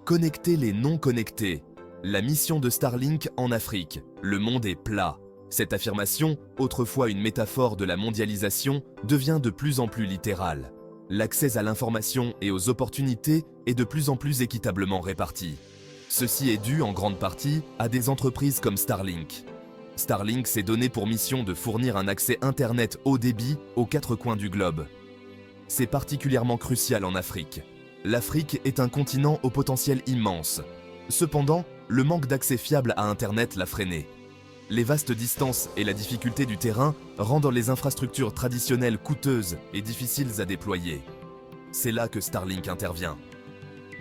Connecter les non connectés. La mission de Starlink en Afrique. Le monde est plat. Cette affirmation, autrefois une métaphore de la mondialisation, devient de plus en plus littérale. L'accès à l'information et aux opportunités est de plus en plus équitablement réparti. Ceci est dû en grande partie à des entreprises comme Starlink. Starlink s'est donné pour mission de fournir un accès Internet haut débit aux 4 coins du globe. C'est particulièrement crucial en Afrique. L'Afrique est un continent au potentiel immense. Cependant, le manque d'accès fiable à Internet l'a freiné. Les vastes distances et la difficulté du terrain rendent les infrastructures traditionnelles coûteuses et difficiles à déployer. C'est là que Starlink intervient.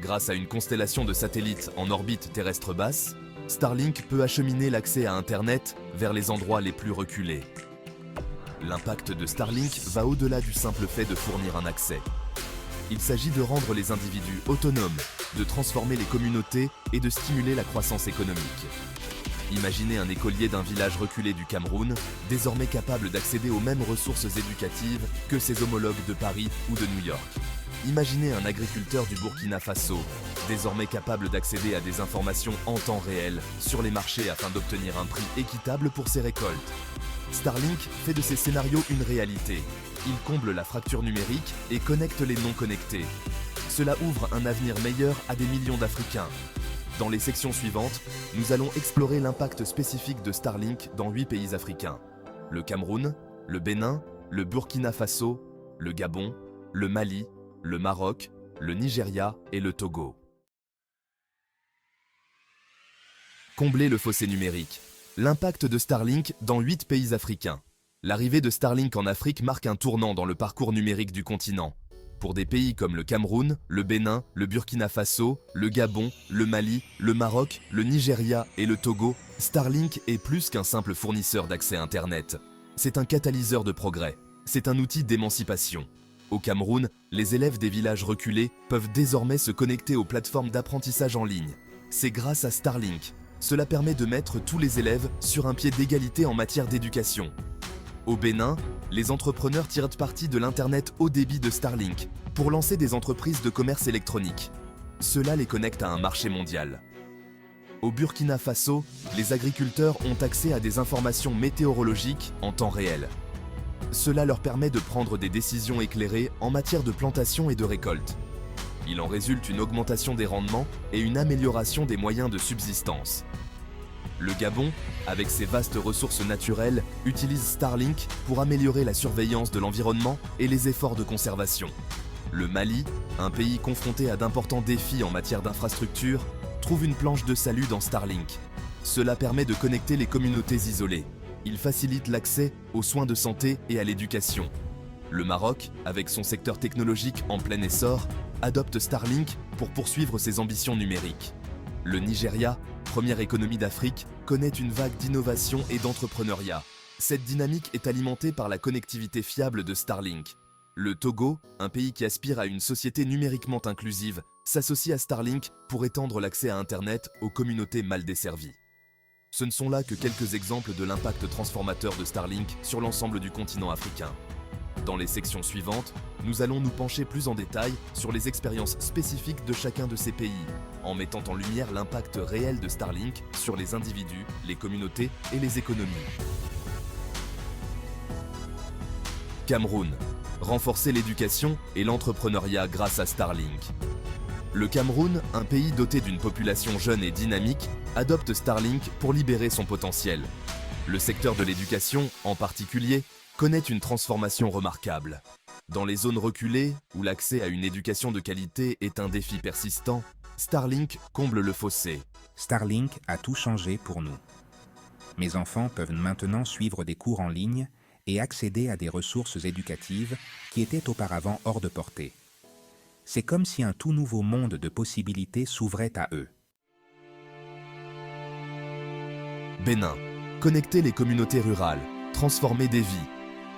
Grâce à une constellation de satellites en orbite terrestre basse, Starlink peut acheminer l'accès à Internet vers les endroits les plus reculés. L'impact de Starlink va au-delà du simple fait de fournir un accès. Il s'agit de rendre les individus autonomes, de transformer les communautés et de stimuler la croissance économique. Imaginez un écolier d'un village reculé du Cameroun, désormais capable d'accéder aux mêmes ressources éducatives que ses homologues de Paris ou de New York. Imaginez un agriculteur du Burkina Faso, désormais capable d'accéder à des informations en temps réel sur les marchés afin d'obtenir un prix équitable pour ses récoltes. Starlink fait de ces scénarios une réalité. Il comble la fracture numérique et connecte les non connectés. Cela ouvre un avenir meilleur à des millions d'Africains. Dans les sections suivantes, nous allons explorer l'impact spécifique de Starlink dans 8 pays africains. Le Cameroun, le Bénin, le Burkina Faso, le Gabon, le Mali, le Maroc, le Nigeria et le Togo. Combler le fossé numérique. L'impact de Starlink dans 8 pays africains. L'arrivée de Starlink en Afrique marque un tournant dans le parcours numérique du continent. Pour des pays comme le Cameroun, le Bénin, le Burkina Faso, le Gabon, le Mali, le Maroc, le Nigeria et le Togo, Starlink est plus qu'un simple fournisseur d'accès Internet. C'est un catalyseur de progrès. C'est un outil d'émancipation. Au Cameroun, les élèves des villages reculés peuvent désormais se connecter aux plateformes d'apprentissage en ligne. C'est grâce à Starlink. Cela permet de mettre tous les élèves sur un pied d'égalité en matière d'éducation. Au Bénin, les entrepreneurs tirent parti de l'Internet haut débit de Starlink pour lancer des entreprises de commerce électronique. Cela les connecte à un marché mondial. Au Burkina Faso, les agriculteurs ont accès à des informations météorologiques en temps réel. Cela leur permet de prendre des décisions éclairées en matière de plantation et de récolte. Il en résulte une augmentation des rendements et une amélioration des moyens de subsistance. Le Gabon, avec ses vastes ressources naturelles, utilise Starlink pour améliorer la surveillance de l'environnement et les efforts de conservation. Le Mali, un pays confronté à d'importants défis en matière d'infrastructure, trouve une planche de salut dans Starlink. Cela permet de connecter les communautés isolées. Il facilite l'accès aux soins de santé et à l'éducation. Le Maroc, avec son secteur technologique en plein essor, adopte Starlink pour poursuivre ses ambitions numériques. Le Nigeria, première économie d'Afrique, connaît une vague d'innovation et d'entrepreneuriat. Cette dynamique est alimentée par la connectivité fiable de Starlink. Le Togo, un pays qui aspire à une société numériquement inclusive, s'associe à Starlink pour étendre l'accès à Internet aux communautés mal desservies. Ce ne sont là que quelques exemples de l'impact transformateur de Starlink sur l'ensemble du continent africain. Dans les sections suivantes, nous allons nous pencher plus en détail sur les expériences spécifiques de chacun de ces pays, en mettant en lumière l'impact réel de Starlink sur les individus, les communautés et les économies. Cameroun. Renforcer l'éducation et l'entrepreneuriat grâce à Starlink. Le Cameroun, un pays doté d'une population jeune et dynamique, adopte Starlink pour libérer son potentiel. Le secteur de l'éducation, en particulier, connaît une transformation remarquable. Dans les zones reculées, où l'accès à une éducation de qualité est un défi persistant, Starlink comble le fossé. Starlink a tout changé pour nous. Mes enfants peuvent maintenant suivre des cours en ligne et accéder à des ressources éducatives qui étaient auparavant hors de portée. C'est comme si un tout nouveau monde de possibilités s'ouvrait à eux. Bénin. Connecter les communautés rurales, transformer des vies.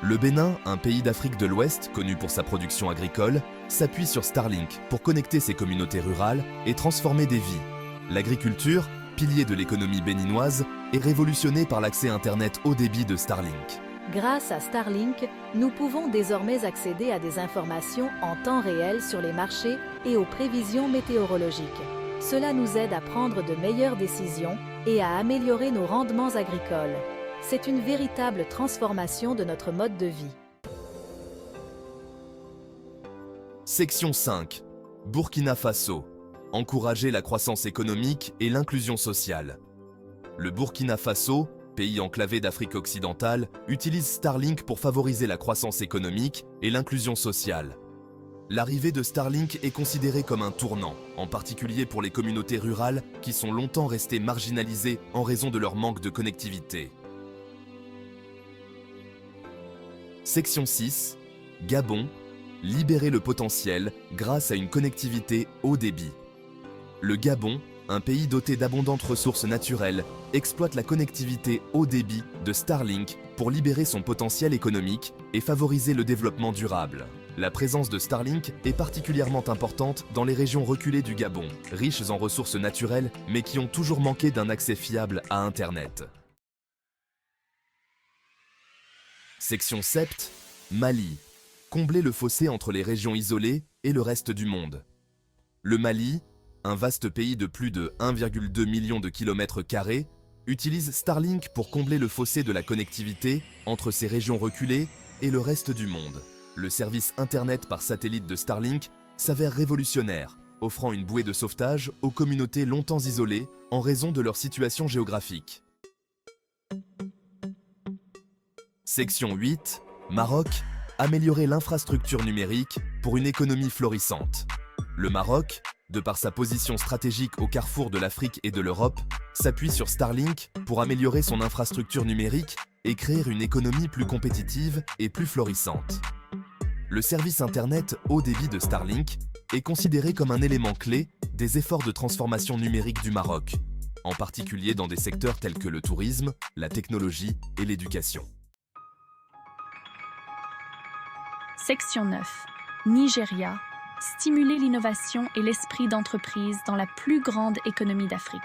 Le Bénin, un pays d'Afrique de l'Ouest connu pour sa production agricole, s'appuie sur Starlink pour connecter ses communautés rurales et transformer des vies. L'agriculture, pilier de l'économie béninoise, est révolutionnée par l'accès Internet haut débit de Starlink. Grâce à Starlink, nous pouvons désormais accéder à des informations en temps réel sur les marchés et aux prévisions météorologiques. Cela nous aide à prendre de meilleures décisions et à améliorer nos rendements agricoles. C'est une véritable transformation de notre mode de vie. Section 5. Burkina Faso. Encourager la croissance économique et l'inclusion sociale. Le Burkina Faso, pays enclavé d'Afrique occidentale, utilise Starlink pour favoriser la croissance économique et l'inclusion sociale. L'arrivée de Starlink est considérée comme un tournant, en particulier pour les communautés rurales qui sont longtemps restées marginalisées en raison de leur manque de connectivité. Section 6. Gabon. Libérer le potentiel grâce à une connectivité haut débit. Le Gabon, un pays doté d'abondantes ressources naturelles, exploite la connectivité haut débit de Starlink pour libérer son potentiel économique et favoriser le développement durable. La présence de Starlink est particulièrement importante dans les régions reculées du Gabon, riches en ressources naturelles mais qui ont toujours manqué d'un accès fiable à Internet. Section 7. Mali. Combler le fossé entre les régions isolées et le reste du monde. Le Mali, un vaste pays de plus de 1,2 million de kilomètres carrés, utilise Starlink pour combler le fossé de la connectivité entre ces régions reculées et le reste du monde. Le service Internet par satellite de Starlink s'avère révolutionnaire, offrant une bouée de sauvetage aux communautés longtemps isolées en raison de leur situation géographique. Section 8. Maroc. Améliorer l'infrastructure numérique pour une économie florissante. Le Maroc, de par sa position stratégique au carrefour de l'Afrique et de l'Europe, s'appuie sur Starlink pour améliorer son infrastructure numérique et créer une économie plus compétitive et plus florissante. Le service Internet haut débit de Starlink est considéré comme un élément clé des efforts de transformation numérique du Maroc, en particulier dans des secteurs tels que le tourisme, la technologie et l'éducation. Section 9. Nigeria. Stimuler l'innovation et l'esprit d'entreprise dans la plus grande économie d'Afrique.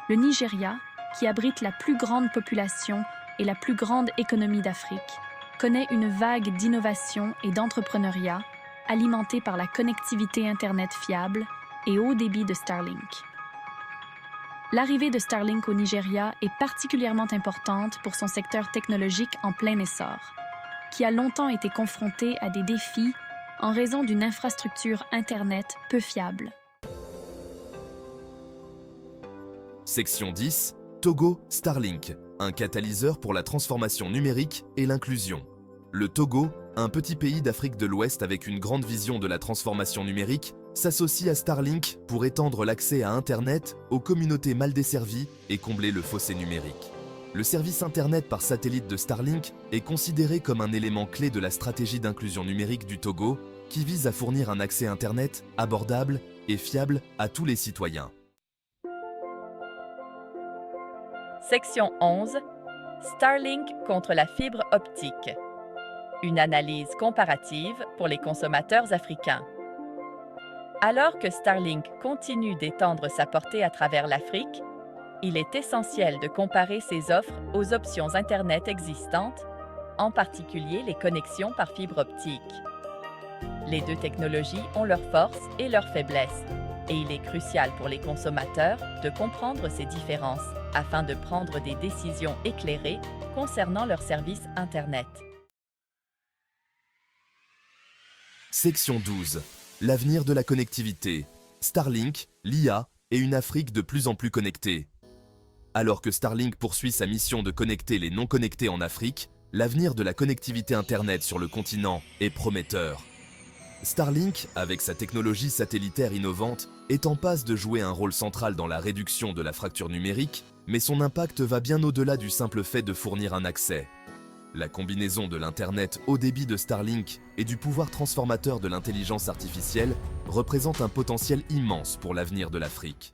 Le Nigeria, qui abrite la plus grande population et la plus grande économie d'Afrique, connaît une vague d'innovation et d'entrepreneuriat alimentée par la connectivité Internet fiable et haut débit de Starlink. L'arrivée de Starlink au Nigeria est particulièrement importante pour son secteur technologique en plein essor, qui a longtemps été confronté à des défis en raison d'une infrastructure Internet peu fiable. Section 10. Togo Starlink, un catalyseur pour la transformation numérique et l'inclusion. Le Togo, un petit pays d'Afrique de l'Ouest avec une grande vision de la transformation numérique, s'associe à Starlink pour étendre l'accès à Internet aux communautés mal desservies et combler le fossé numérique. Le service Internet par satellite de Starlink est considéré comme un élément clé de la stratégie d'inclusion numérique du Togo, qui vise à fournir un accès Internet abordable et fiable à tous les citoyens. Section 11. Starlink contre la fibre optique. Une analyse comparative pour les consommateurs africains. Alors que Starlink continue d'étendre sa portée à travers l'Afrique, il est essentiel de comparer ses offres aux options Internet existantes, en particulier les connexions par fibre optique. Les deux technologies ont leurs forces et leurs faiblesses, et il est crucial pour les consommateurs de comprendre ces différences afin de prendre des décisions éclairées concernant leurs services Internet. Section 12. L'avenir de la connectivité. Starlink, l'IA et une Afrique de plus en plus connectée. Alors que Starlink poursuit sa mission de connecter les non-connectés en Afrique, l'avenir de la connectivité Internet sur le continent est prometteur. Starlink, avec sa technologie satellitaire innovante, est en passe de jouer un rôle central dans la réduction de la fracture numérique, mais son impact va bien au-delà du simple fait de fournir un accès. La combinaison de l'Internet haut débit de Starlink et du pouvoir transformateur de l'intelligence artificielle représente un potentiel immense pour l'avenir de l'Afrique.